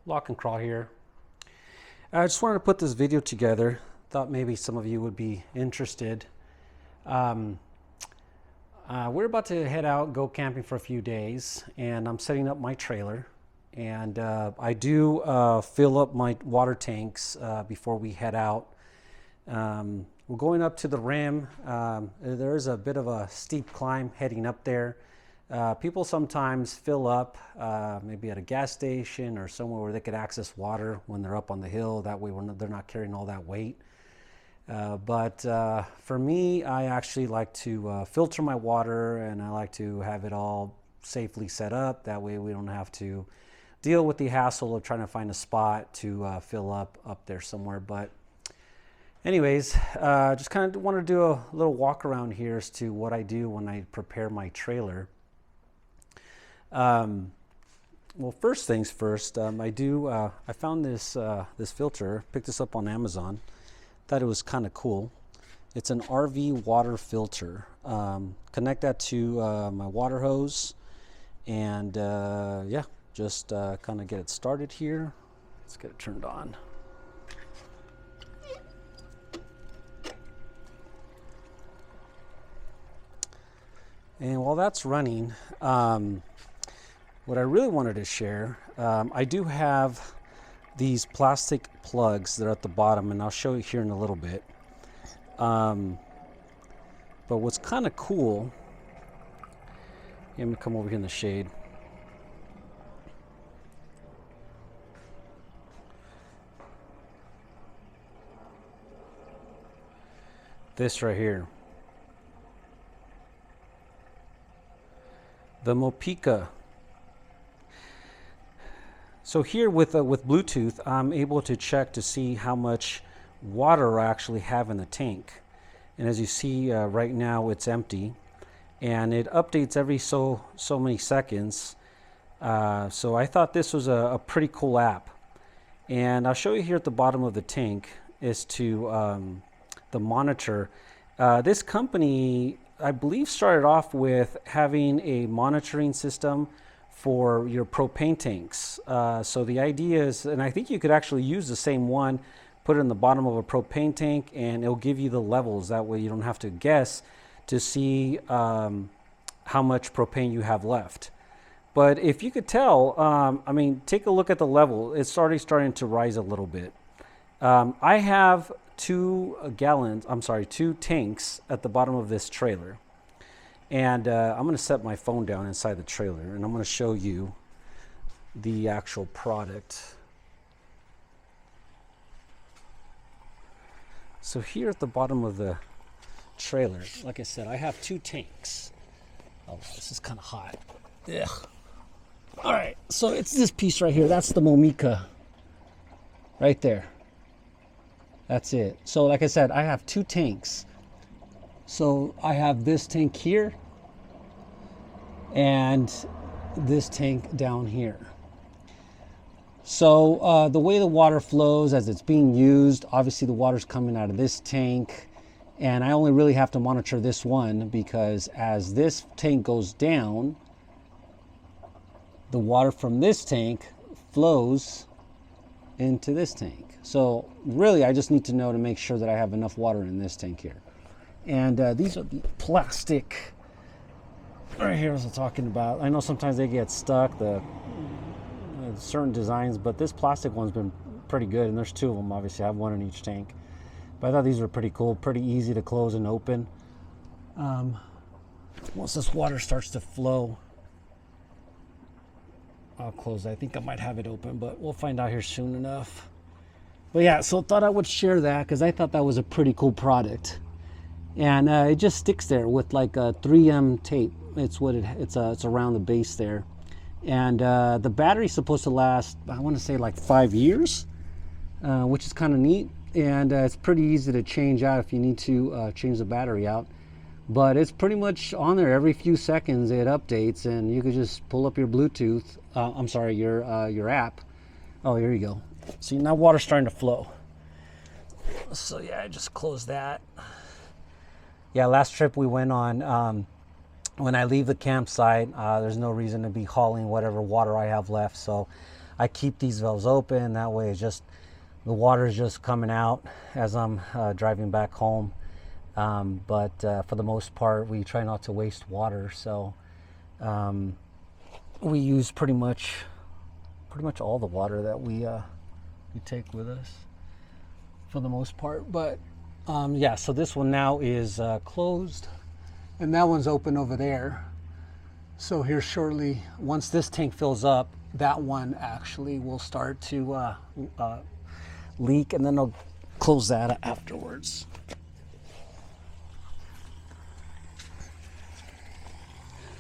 Lock and Crawl here. I just wanted to put this video together. Thought maybe some of you would be interested. We're about to head out, go camping for a few days, and I'm setting up my trailer. And I do fill up my water tanks before we head out. We're going up to the rim. There is a bit of a steep climb heading up there. People sometimes fill up maybe at a gas station or somewhere where they could access water when they're up on the hill. That way they're not carrying all that weight. But for me, I actually like to filter my water, and I like to have it all safely set up. That way we don't have to deal with the hassle of trying to find a spot to fill up there somewhere. But anyways, just kind of want to do a little walk around here as to what I do when I prepare my trailer. Well, first things first, I found this this filter, picked this up on Amazon. Thought it was kind of cool. It's an RV water filter. Connect that to my water hose, and yeah, just kind of get it started here. Let's get it turned on. And while that's running, what I really wanted to share, I do have these plastic plugs that are at the bottom, and I'll show you here in a little bit. But what's kind of cool, let me come over here in the shade. This right here, the Mopeka. So here with Bluetooth, I'm able to check to see how much water I actually have in the tank. And as you see right now, it's empty, and it updates every so many seconds. So I thought this was a pretty cool app. And I'll show you here at the bottom of the tank is to the monitor. This company, I believe, started off with having a monitoring system for your propane tanks. So the idea is, and I think you could actually use the same one, put it in the bottom of a propane tank, and it'll give you the levels. That way you don't have to guess to see how much propane you have left. But if you could tell, I mean, take a look at the level. It's already starting to rise a little bit. I have 2 tanks at the bottom of this trailer. And I'm going to set my phone down inside the trailer, and I'm going to show you the actual product. So here at the bottom of the trailer, like I said, I have 2 tanks. Oh, this is kind of hot. Ugh. All right, so it's this piece right here. That's the Mopeka right there. That's it. So like I said, I have 2 tanks. So I have this tank here and this tank down here. So the way the water flows as it's being used, obviously the water's coming out of this tank, and I only really have to monitor this one because as this tank goes down, the water from this tank flows into this tank. So really I just need to know to make sure that I have enough water in this tank here. And these are the plastic right here as I'm talking about. I know sometimes they get stuck, the certain designs, but this plastic one's been pretty good, and there's 2 of them. Obviously I have 1 in each tank, but I thought these were pretty cool, pretty easy to close and open. Once this water starts to flow, I'll close it. I think I might have it open, but we'll find out here soon enough. But yeah, so thought I would share that because I thought that was a pretty cool product. And it just sticks there with like a 3M tape. It's what it's around the base there. And the battery's supposed to last, I want to say like 5 years, which is kind of neat. And it's pretty easy to change out if you need to change the battery out. But it's pretty much on there every few seconds. It updates, and you could just pull up your Bluetooth. I'm sorry, your app. Oh, here you go. See, now water's starting to flow. So yeah, I just closed that. Yeah, last trip we went on, when I leave the campsite, there's no reason to be hauling whatever water I have left. So I keep these valves open. That way it's just, the water is just coming out as I'm driving back home. But for the most part, we try not to waste water. So we use pretty much all the water that we take with us for the most part. But yeah, so this one now is closed, and that one's open over there. So here shortly, once this tank fills up, that one actually will start to leak, and then I'll close that afterwards.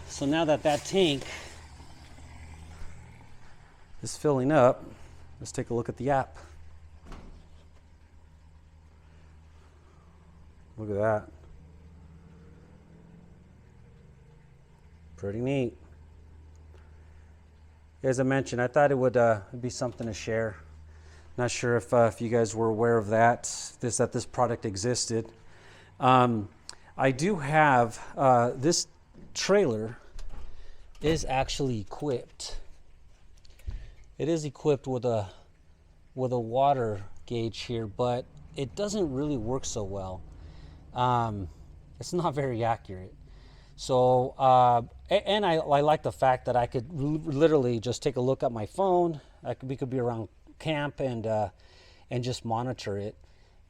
So now that tank is filling up, let's take a look at the app. Look at that. Pretty neat. As I mentioned, I thought it would be something to share. Not sure if you guys were aware of that this product existed. I do have this trailer is actually equipped. It is equipped with a water gauge here, but it doesn't really work so well. It's not very accurate. So, and I like the fact that I could literally just take a look at my phone. We could be around camp and just monitor it.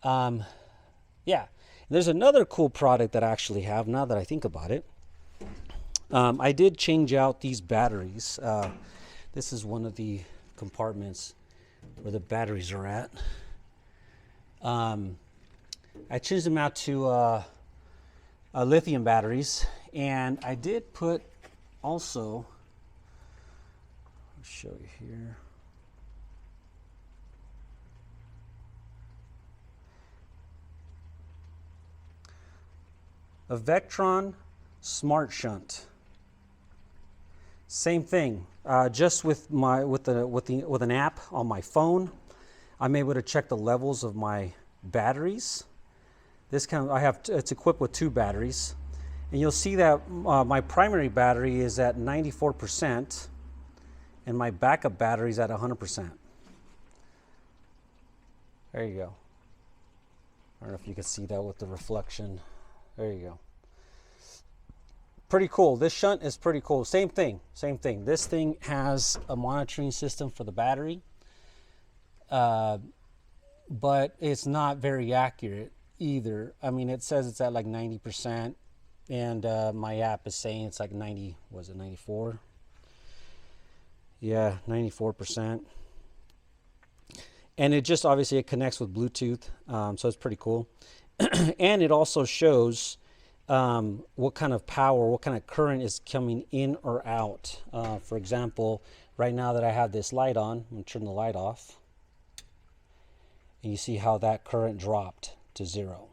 Yeah, there's another cool product that I actually have now that I think about it. I did change out these batteries. This is one of the compartments where the batteries are at. I changed them out to lithium batteries, and I did put also, I'll show you here. A Victron smart shunt. Same thing, just with an app on my phone, I'm able to check the levels of my batteries. It's equipped with 2 batteries, and you'll see that my primary battery is at 94%, and my backup battery is at 100%. There you go. I don't know if you can see that with the reflection. There you go. Pretty cool. This shunt is pretty cool. Same thing. This thing has a monitoring system for the battery, but it's not very accurate either. I mean, it says it's at like 90%, and my app is saying it's like 90, was it 94? Yeah, 94%. And it just, obviously it connects with Bluetooth, so it's pretty cool. And it also shows what kind of power, what kind of current is coming in or out. For example, right now that I have this light on, I'm going to turn the light off. And you see how that current dropped to 0.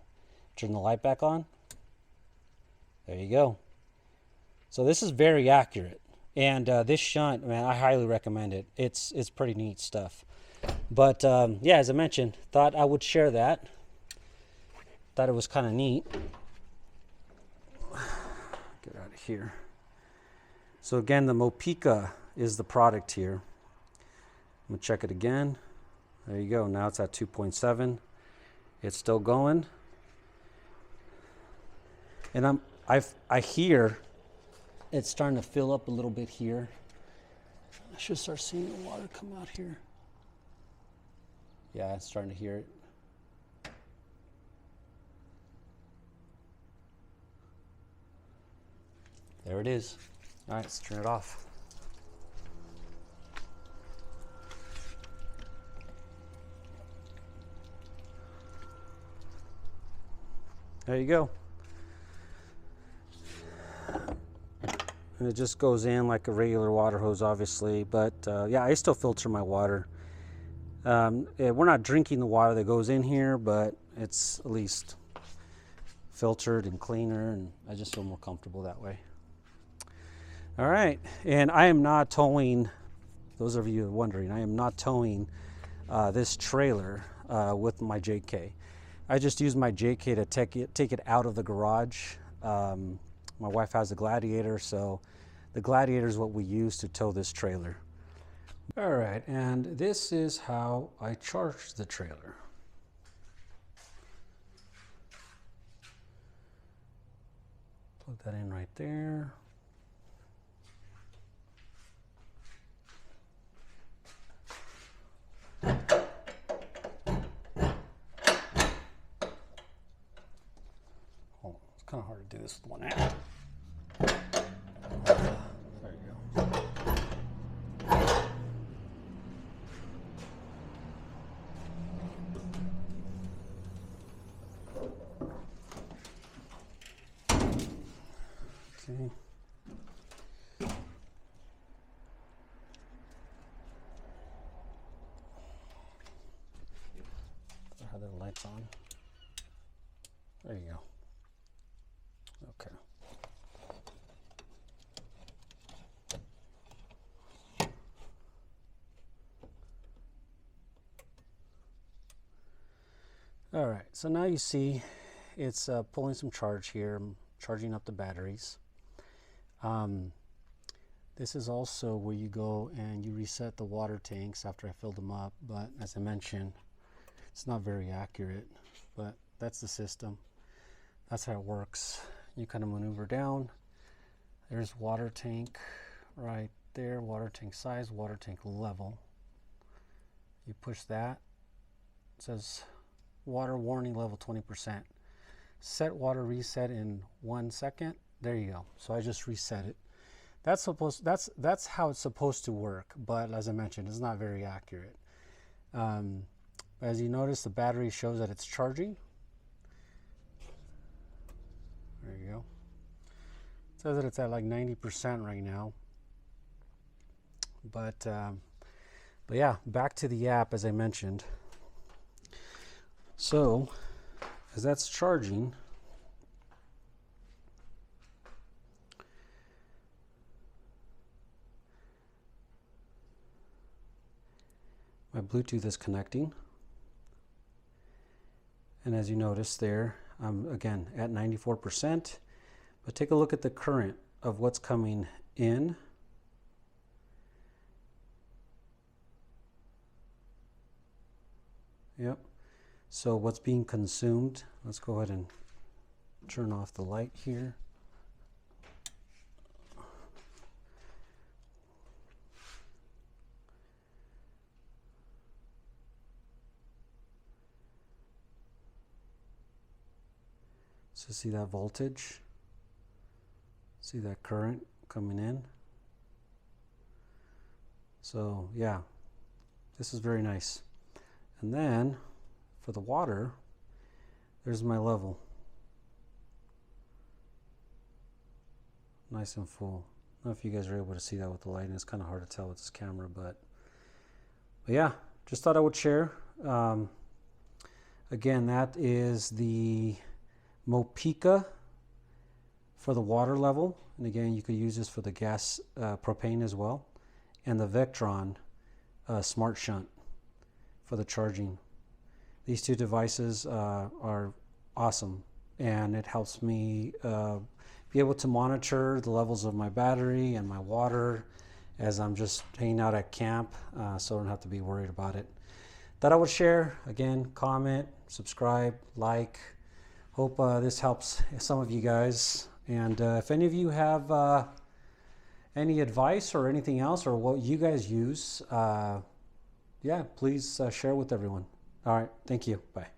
Turn the light back on. There you go. So this is very accurate. And this shunt, man, I highly recommend it. It's pretty neat stuff. But yeah, as I mentioned, thought I would share that. Thought it was kind of neat. Get out of here. So again, the Mopeka is the product here. I'm going to check it again. There you go. Now it's at 2.7. It's still going. And I hear it's starting to fill up a little bit here. I should start seeing the water come out here. Yeah, it's starting to hear it. There it is. All right, let's turn it off. There you go. And it just goes in like a regular water hose, obviously, but yeah, I still filter my water. We're not drinking the water that goes in here, but it's at least filtered and cleaner, and I just feel more comfortable that way. All right, and I am not towing, those of you wondering, I am not towing this trailer with my JK. I just use my JK to take it out of the garage. My wife has a Gladiator, so the Gladiator is what we use to tow this trailer. All right, and this is how I charge the trailer. Plug that in right there. Oh, it's kind of hard to do this with one hand. There you go. Okay. Have the lights on. There you go. Okay. All right, so now you see it's pulling some charge here. I'm charging up the batteries. This is also where you go and you reset the water tanks after I filled them up, but as I mentioned, it's not very accurate, but that's the system. That's how it works. You kind of maneuver down. There's water tank right there, water tank size, water tank level. You push that. It says water warning level 20%. Set water reset in 1 second. There you go. So I just reset it. That's how it's supposed to work, but as I mentioned, it's not very accurate. As you notice, the battery shows that it's charging. There you go. It says that it's at like 90% right now. But yeah, back to the app as I mentioned. So as that's charging, my Bluetooth is connecting. And as you notice there, I'm again at 94%, but take a look at the current of what's coming in. Yep. So what's being consumed, let's go ahead and turn off the light here. So see that voltage? See that current coming in? So yeah, this is very nice. And then for the water, there's my level. Nice and full. I don't know if you guys are able to see that with the lighting. It's kind of hard to tell with this camera, but yeah, just thought I would share. Again, that is the Mopeka for the water level, and again you could use this for the gas propane as well, and the Victron smart shunt for the charging. These two devices are awesome, and it helps me be able to monitor the levels of my battery and my water as I'm just hanging out at camp, so I don't have to be worried about it. Thought I would share. Again, comment, subscribe, like. Hope this helps some of you guys, and if any of you have any advice or anything else or what you guys use, yeah, please share with everyone. All right, thank you. Bye.